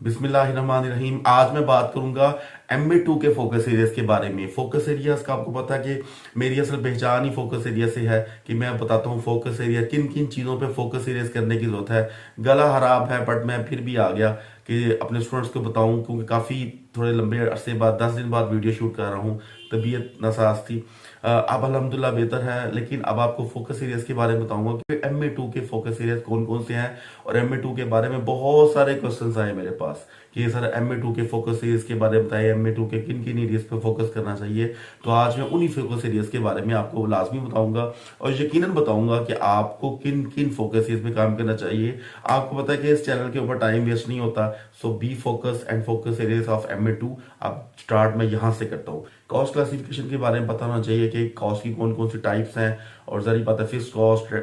बिस्मिल्लाहिर्रहमानिर्रहीम। आज मैं बात करूंगा MA2 के फोकस एरियाज के बारे में। फोकस एरियाज का आपको पता है कि मेरी असल पहचान ही फोकस एरिया से है कि मैं बताता हूँ फोकस एरिया किन किन चीज़ों पे फोकस एरियाज करने की जरूरत है। गला खराब है बट मैं फिर भी आ गया कि अपने स्टूडेंट्स को बताऊं, क्योंकि काफ़ी थोड़े लंबे अरसे बाद 10 दिन बाद वीडियो शूट कर रहा हूँ। तबीयत नासाज थी, अब अल्हम्दुलिल्लाह बेहतर है। लेकिन अब आपको फोकस एरियाज के बारे में बताऊंगा कि MA2 के फोकस एरियाज कौन कौन से हैं। और MA2 के बारे में बहुत सारे क्वेश्चंस आए मेरे पास कि सर MA2 के फोकस एरियाज के बारे में बताइए, MA2 के किन किन एरियाज पे फोकस करना चाहिए। तो आज मैं उन्हीं फोकस एरियाज के बारे में आपको लाजमी बताऊंगा और यकीनन बताऊंगा कि आपको किन किन फोकस एरियाज पे काम करना चाहिए। आपको पता है कि इस चैनल के ऊपर टाइम वेस्ट नहीं होता। So be focus and focus areas of MA2 अब स्टार्ट मैं यहाँ से करता हूँ। कॉस्ट क्लासिफिकेशन के बारे में बताना चाहिए कि कॉस्ट की कौन कौन सी टाइप्स हैं। और जरी बात है fixed cost,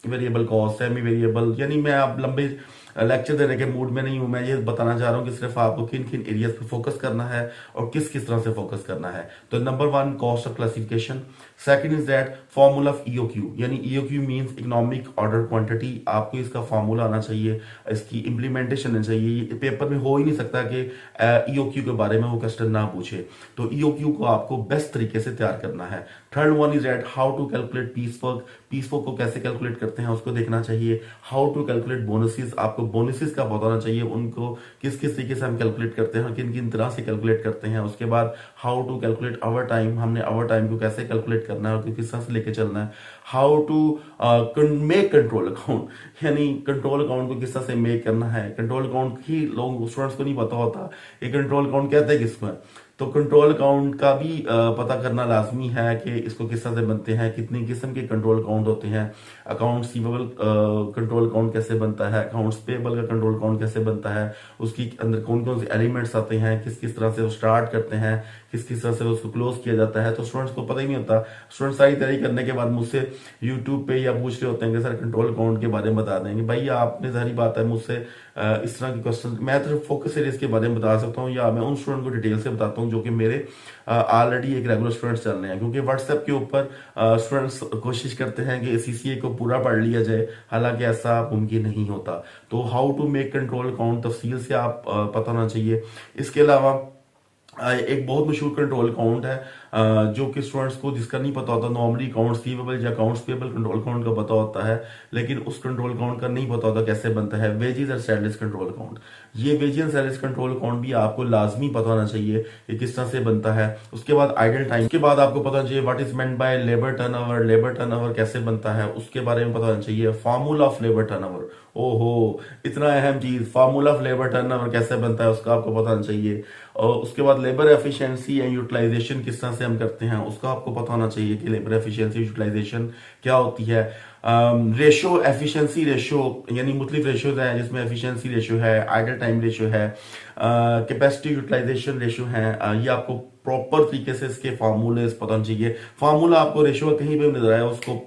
variable cost, semi variable. यानी मैं अब लंबे लेक्चर देने के मूड में नहीं हूं। मैं ये बताना चाह रहा हूं कि सिर्फ आपको किन किन एरियाज पे फोकस करना है और किस किस तरह से फोकस करना है। तो number 1 cost of classification. Second is that formula of EOQ, यानी EOQ means economic order quantity. आपको इसका फॉर्मूला आना चाहिए, इसकी इंप्लीमेंटेशन आना चाहिए। पेपर में हो ही नहीं सकता कि EOQ के बारे में वो क्वेश्चन ना पूछे। तो EOQ को आपको बेस्ट तरीके से तैयार करना है। Third one is that how to calculate piece work. Piece work को कैसे कैलकुलेट करते हैं उसको देखना चाहिए। हाउ टू कैलकुलेट बोनसेस, आपको बोनसेस का बताना चाहिए, उनको किस किस तरीके से हम कैलकुलेट करते हैं, किन किन तरह से कैलकुलेट करते हैं। उसके बाद how to calculate overtime, हमने आवर टाइम को कैसे कैलकुलेट करना है और किस तरह से लेके चलना है। How to make control account, यानी कंट्रोल अकाउंट को किस तरह से मेक करना है। कंट्रोल अकाउंट ही लोग स्टूडेंट्स को नहीं पता होता ये कंट्रोल अकाउंट कहते हैं किसको है। तो कंट्रोल अकाउंट का भी पता करना लाजमी है कि इसको किस तरह से बनते हैं, कितनी किस्म के कंट्रोल अकाउंट होते हैं। अकाउंट्स रिसीवेबल कंट्रोल अकाउंट कैसे बनता है, अकाउंट्स पेबल का कंट्रोल अकाउंट कैसे बनता है, उसकी अंदर कौन कौन से एलिमेंट्स आते हैं, किस किस तरह से वो स्टार्ट करते हैं, किस किस तरह से उसको क्लोज किया जाता है। तो स्टूडेंट्स को पता ही नहीं होता। स्टूडेंट सारी तैयारी करने के बाद मुझसे यूट्यूब पे या पूछ रहे होते हैं कि सर कंट्रोल अकाउंट के बारे में बता देंगे। भाई आपने सारी बात है मुझसे इस तरह के क्वेश्चन, मैं तो फोकस एरियाज के बारे में बता सकता हूँ या मैं उन स्टूडेंट को डिटेल से बताता हूँ जो कि मेरे ऑलरेडी एक रेगुलर स्टूडेंट्स चल रहे हैं। क्योंकि व्हाट्सएप के ऊपर स्टूडेंट्स कोशिश करते हैं कि CCA को पूरा पढ़ लिया जाए, हालांकि ऐसा मुमकिन नहीं होता। तो how to make control account तफसील से आप पता होना चाहिए। इसके अलावा एक बहुत मशहूर कंट्रोल अकाउंट है जो कि स्टूडेंट्स को जिसका नहीं पता होता। नॉर्मली अकाउंट्स रिसीवेबल या अकाउंट्स पेबल कंट्रोल अकाउंट का पता होता है, लेकिन उस कंट्रोल अकाउंट का नहीं पता होता कैसे बनता है। Wages and salaries control account, ये wages and salaries control account भी आपको लाजमी पता होना चाहिए कि किस तरह से बनता है। उसके बाद आइडल टाइम, उसके बाद आपको पता होना चाहिए what is meant by labour turnover. Labour turnover कैसे बनता है उसके बारे में पता होना चाहिए। फार्मूला ऑफ लेबर टर्नओवर, ओहो इतना अहम चीज, फार्मूला ऑफ लेबर टर्नओवर कैसे बनता है उसका आपको पता होना चाहिए। और उसके बाद लेबर एफिशिएंसी एंड यूटिलाइजेशन किस तरह से हम करते हैं उसका आपको पता होना चाहिए कि लेबर एफिशिएंसी यूटिलाइजेशन क्या होती है। रेशो, एफिशिएंसी रेशो, यानी मुख्तलिफ रेशोज हैं जिसमें एफिशिएंसी रेशो है, आइडल टाइम रेशो है, कैपेसिटी यूटिलाइजेशन रेशो है। ये आपको प्रॉपर तरीके से इसके फार्मूले पता होना चाहिए। फार्मूला आपको रेशो कहीं पे नजर आया उसको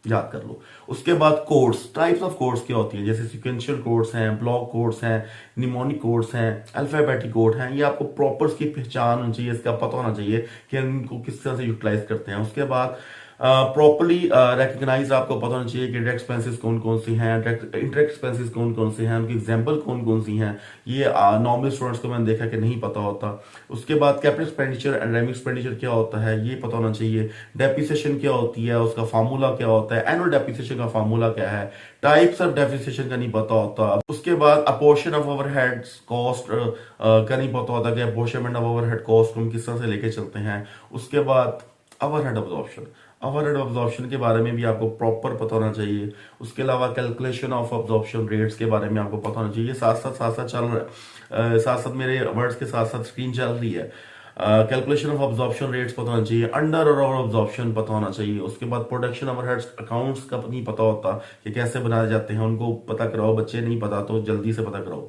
याद कर लो। उसके बाद कोड्स, टाइप्स ऑफ कोड्स क्या होती है, जैसे सिक्वेंशियल कोड्स हैं, ब्लॉक कोड्स हैं, निमोनिक कोड्स हैं, अल्फाबेटिक कोड हैं। ये आपको प्रॉपर इसकी पहचान होनी चाहिए, इसका पता होना चाहिए कि इनको किस तरह से यूटिलाइज करते हैं। उसके बाद प्रॉपरली रिकग्नाइज आपको पता होना चाहिए कि डायरेक्ट एक्सपेंसेस कौन कौन सी हैं, इंटरेक्ट एक्सपेंसेस कौन कौन से हैं, उनकी एग्जांपल कौन कौन सी हैं। ये नॉर्मल स्टूडेंट्स को मैंने देखा कि नहीं पता होता। उसके बाद capital expenditure and revenue expenditure क्या होता है ये पता होना चाहिए। डेप्रिसिएशन क्या होती है, उसका फार्मूला क्या होता है, एनुअल डेप्रिसिएशन का फार्मूला क्या है, टाइप्स ऑफ डेप्रिसिएशन का नहीं पता होता। उसके बाद अपोर्शन ऑफ ओवरहेड्स कॉस्ट का नहीं पता होता कि अपोर्शनमेंट ऑफ ओवरहेड कॉस्ट हम किस तरह से लेके चलते हैं। उसके बाद ओवरहेड अब्जॉर्प्शन, ओवरहेड अब्जॉर्प्शन के बारे में भी आपको प्रॉपर पता होना चाहिए। उसके अलावा कैलकुलेशन ऑफ अब्जॉर्प्शन रेट्स के बारे में आपको पता होना चाहिए। साथ साथ चल रहा है, साथ साथ मेरे वर्ड्स के साथ साथ स्क्रीन चल रही है। कैलकुलेशन ऑफ अब्जॉर्प्शन रेट्स पता होना चाहिए, अंडर और ओवर अब्जॉर्प्शन पता होना चाहिए। उसके बाद प्रोडक्शन ओवरहेड्स अकाउंट्स का नहीं पता होता कि कैसे बनाए जाते हैं, उनको पता कराओ। बच्चे नहीं पता तो जल्दी से पता कराओ।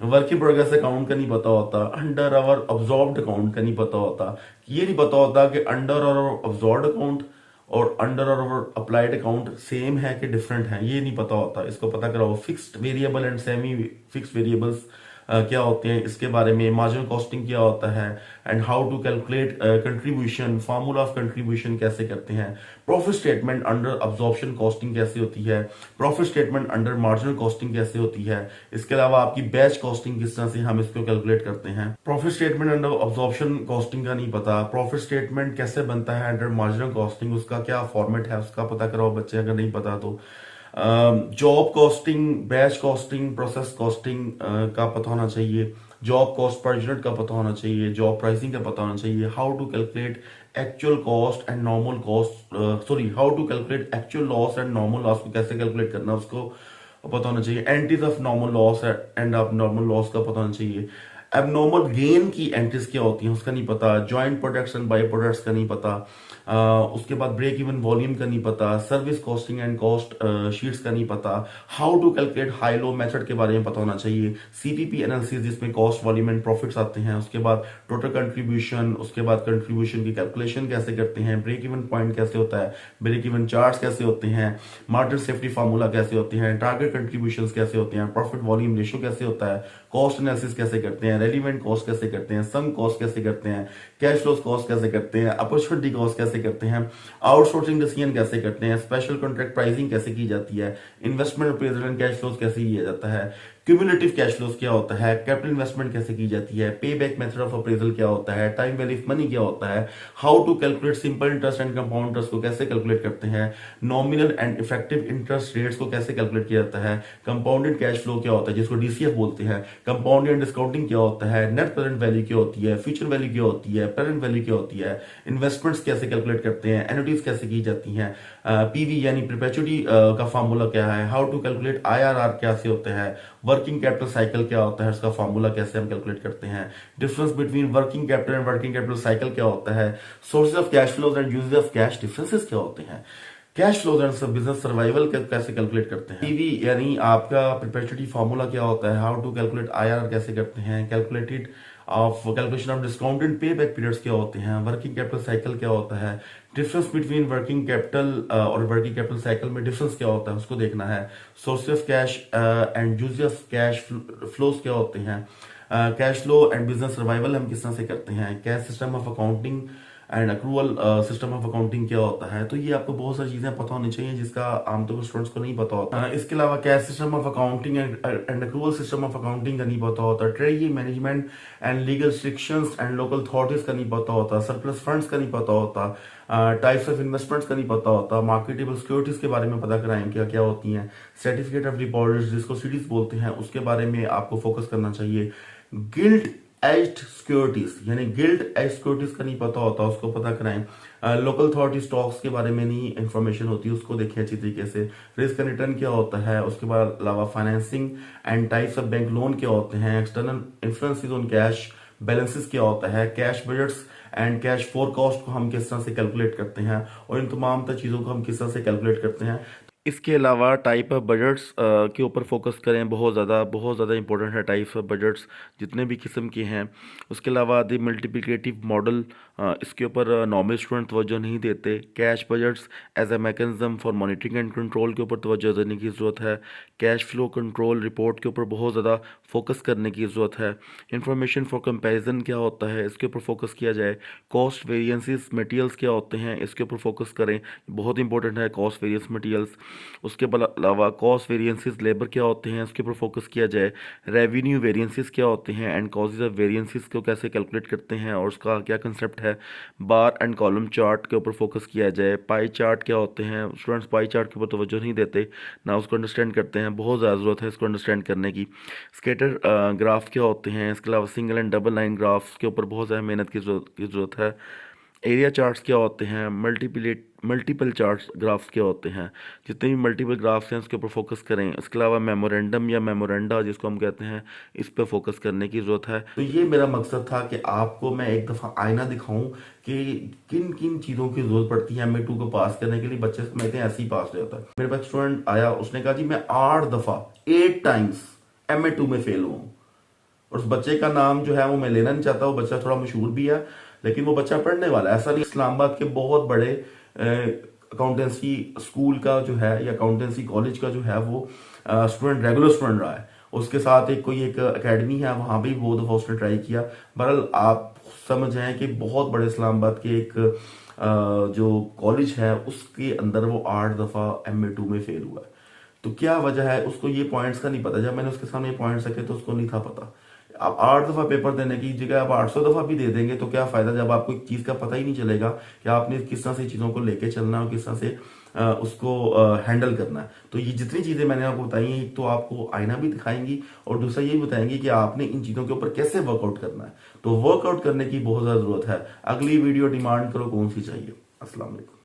वर्क इन प्रोग्रेस अकाउंट का नहीं पता होता, अंडर और अब्जॉर्ब्ड अकाउंट का नहीं पता होता। ये नहीं पता होता कि अंडर और अब्जॉर्ब्ड अकाउंट और अंडर और अप्लाइड अकाउंट सेम है कि डिफरेंट है, ये नहीं पता होता। इसको पता कराओ। Fixed variable and semi fixed variables क्या होते हैं इसके बारे में, मार्जिनल कॉस्टिंग क्या होता है, and how to calculate contribution, formula of contribution कैसे करते हैं, profit statement under absorption costing कैसे होती है, profit statement under marginal costing कैसे होती है, इसके अलावा आपकी बैच कॉस्टिंग किस तरह से हम इसको कैलकुलेट करते हैं। Profit statement under absorption costing का नहीं पता, प्रॉफिट स्टेटमेंट कैसे बनता है अंडर मार्जिनल कॉस्टिंग, उसका क्या फॉर्मेट है उसका पता करो बच्चे, अगर नहीं पता तो। Job costing, batch costing, process costing का पता होना चाहिए, जॉब कॉस्ट पर यूनिट का पता होना चाहिए, जॉब प्राइसिंग का पता होना चाहिए, how to calculate actual cost and normal cost, sorry how to calculate actual loss and normal loss को कैसे कैलकुलेट करना उसको पता होना चाहिए, entries of normal loss and of normal loss का पता होना चाहिए, एबनॉर्मल गेन की एंट्रीज क्या होती हैं उसका नहीं पता, joint products and by products का नहीं पता, उसके बाद ब्रेक इवन वॉल्यूम का नहीं पता, service costing and cost sheets का नहीं पता, how to calculate high low method के बारे में पता होना चाहिए, सीपीपी एनालिसिस जिसमें कॉस्ट वॉल्यूम एंड प्रॉफिट्स आते हैं, उसके बाद टोटल कंट्रीब्यूशन, उसके बाद कंट्रीब्यूशन की कैलकुलेशन कैसे करते हैं, ब्रेक इवन पॉइंट कैसे होता है, ब्रेक इवन चार्ट्स कैसे होते हैं, मार्जिन सेफ्टी फार्मूला कैसे होते हैं, टारगेट कंट्रीब्यूशन कैसे होते हैं, प्रॉफिट वॉल्यूम रेशियो कैसे होता है, कॉस्ट एनालिसिस कैसे करते हैं, रेलिवेंट कॉस्ट कैसे करते हैं, सम कॉस्ट कैसे करते हैं, कैश फ्लोस कॉस्ट कैसे करते हैं, अपॉर्चुनिटी कॉस्ट कैसे करते हैं, आउटसोर्सिंग डिसीजन कैसे करते हैं, स्पेशल कॉन्ट्रैक्ट प्राइसिंग कैसे की जाती है, investment appraisal and cash flows कैसे किया जाता है, क्यूमुलेटिव कैश फ्लोस क्या होता है, कैपिटल इन्वेस्टमेंट कैसे की जाती है, पे बैक मेथड ऑफ अप्रेजल क्या होता है, टाइम वैल्यू ऑफ मनी क्या होता है, how to calculate simple interest and compound interest को कैसे कैलकुलेट करते हैं, nominal and effective interest rates को कैसे कैलकुलेट किया जाता है, कंपाउंडेड कैश फ्लो क्या होता है जिसको डीसीएफ बोलते हैं, कंपाउंडेड डिस्काउंटिंग क्या होता है, नेट प्रेजेंट वैल्यू क्या होती है, फ्यूचर वैल्यू क्या होती है, प्रेजेंट वैल्यू क्या होती है, इन्वेस्टमेंट्स कैसे कैलकुलेट करते हैं, एनुटीज कैसे की जाती हैं, पीवी यानी परपेचुइटी का फार्मूला क्या है, हाउ टू कैलकुलेट आईआरआर कैसे होता है, वर्किंग कैपिटल साइकिल क्या होता है उसका फार्मूला कैसे हम कैलकुलेट करते हैं, difference between working capital and working capital cycle क्या होता है, sources of cash flows and usages of cash differences क्या होते हैं, cash flows and business survival कैसे कैलकुलेट करते हैं, पीवी यानी आपका परपेचुइटी फार्मूला क्या होता है, हाउ टू कैलकुलेट आईआरआर कैसे करते हैं, calculated of calculation of discounted pay back periods क्या होते हैं, वर्किंग कैपिटल साइकिल क्या होता है, डिफरेंस बिटवीन वर्किंग कैपिटल और वर्किंग कैपिटल साइकिल में डिफरेंस क्या होता है उसको देखना है, source of cash and use of cash flows क्या होते हैं, cash flow and business survival हम किस तरह से करते हैं, cash system of accounting and accrual system of accounting क्या होता है। तो ये आपको बहुत सारी चीजें पता होनी चाहिए जिसका आमतौर पर स्टूडेंट्स को नहीं पता होता। इसके अलावा cash system of accounting and accrual system of accounting का नहीं पता होता, treasury management and legal restrictions and local authorities का नहीं पता होता, सरप्लस फंड्स का नहीं पता होता, टाइप्स ऑफ इन्वेस्टमेंट्स का नहीं पता होता, मार्केटेबल सिक्योरिटीज के बारे में पता कराएं क्या क्या होती हैं, सर्टिफिकेट ऑफ डिपॉजिट्स जिसको सीडीज बोलते हैं उसके बारे में आपको फोकस करना चाहिए, गिल्ड एज्ड सिक्योरिटीज यानी गिल्ड एज सिक्योरिटीज का नहीं पता होता उसको पता कराएं, लोकल अथॉरिटी स्टॉक्स के बारे में नहीं इंफॉर्मेशन होती उसको देखें अच्छी तरीके से, रिस्क एंड रिटर्न क्या होता है, उसके बाद अलावा financing and types of bank loan क्या होते हैं, external influences on cash balances क्या होता है, cash budgets and cash forecast को हम किस तरह से कैलकुलेट करते हैं और इन तमाम चीज़ों को हम किस तरह से कैलकुलेट करते हैं। इसके अलावा टाइप ऑफ बजट्स के ऊपर फोकस करें, बहुत ज़्यादा इंपॉर्टेंट है टाइप्स ऑफ बजट्स जितने भी किस्म के हैं। उसके अलावा द मल्टीप्लिकेटिव मॉडल, इसके ऊपर नॉर्मल स्टूडेंट तवज्जो नहीं देते। Cash budgets as a mechanism for monitoring and control के ऊपर तवज्जो देने की ज़रूरत है। कैश फ्लो कंट्रोल रिपोर्ट के ऊपर बहुत ज़्यादा फोकस करने की ज़रूरत है। इंफॉर्मेशन फॉर कंपेरिजन क्या होता है इसके ऊपर फोकस किया जाए। कॉस्ट वेरिएंसेस मटेरियल्स क्या होते हैं इसके ऊपर फोकस करें, बहुत इंपॉर्टेंट है कॉस्ट वेरिएंस मटेरियल्स। उसके अलावा कॉस्ट वेरिएंसेस लेबर क्या होते हैं इसके ऊपर फोकस किया जाए। रेवेन्यू वेरिएंसेस क्या होते हैं एंड कॉजेज ऑफ वेरिएंसेस को कैसे कैलकुलेट करते हैं और उसका क्या कंसेप्ट है। बार एंड कॉलम चार्ट के ऊपर फोकस किया जाए। पाई चार्ट क्या होते हैं, स्टूडेंट्स पाई चार्ट के ऊपर तवज्जो नहीं देते ना उसको अंडरस्टैंड करते हैं, बहुत ज़्यादा ज़रूरत है इसको अंडरस्टैंड करने की। स्केटर ग्राफ क्या होते हैं, इसके अलावा single and double line graphs के ऊपर बहुत ज़्यादा मेहनत की ज़रूरत है। एरिया चार्ट्स क्या होते हैं, मल्टीपल चार्ट्स ग्राफ्स क्या होते हैं, जितने भी मल्टीपल ग्राफ्स हैं उसके ऊपर फोकस करें। इसके अलावा मेमोरेंडम या मेमोरेंडा जिसको हम कहते हैं, इस पर फोकस करने की ज़रूरत है। तो ये मेरा मकसद था कि आपको मैं एक दफ़ा आईना दिखाऊं कि किन किन चीज़ों की ज़रूरत पड़ती है MA2 को पास करने के लिए। बच्चे समझते हैं ऐसे ही पास हो जाता है। मेरे पास स्टूडेंट आया, उसने कहा जी मैं 8 दफ़ा 8 टाइम्स MA2 में फेल हुआ। और उस बच्चे का नाम जो है वो मैं लेना नहीं चाहता, वो बच्चा थोड़ा मशहूर भी है लेकिन वो बच्चा पढ़ने वाला है। ऐसा नहीं, इस्लामाबाद के बहुत बड़े अकाउंटेंसी स्कूल का जो है या अकाउंटेंसी कॉलेज का जो है वो स्टूडेंट रेगुलर स्टूडेंट रहा है उसके साथ एक कोई एक एकेडमी है, वहां भी बहुत दफा उसने ट्राई किया। बहरहाल आप समझ आए कि बहुत बड़े इस्लामाबाद के एक जो कॉलेज है उसके अंदर वो 8 दफा MA2 में फेल हुआ है। तो क्या वजह है, उसको ये पॉइंट्स का नहीं पता। जब मैंने उसके सामने ये पॉइंट्स रखे तो उसको नहीं था पता। आप 8 दफा पेपर देने की जगह आप 800 दफा भी दे देंगे तो क्या फायदा, जब आपको एक चीज का पता ही नहीं चलेगा कि आपने किस तरह से चीजों को लेके चलना है और किस तरह से उसको हैंडल करना है। तो ये जितनी चीजें मैंने आपको बताई हैं, एक तो आपको आईना भी दिखाएंगी और दूसरा ये बताएंगी कि आपने इन चीजों के ऊपर कैसे वर्कआउट करना है। तो वर्कआउट करने की बहुत ज्यादा जरूरत है। अगली वीडियो डिमांड करो कौन सी चाहिए। अस्सलाम वालेकुम।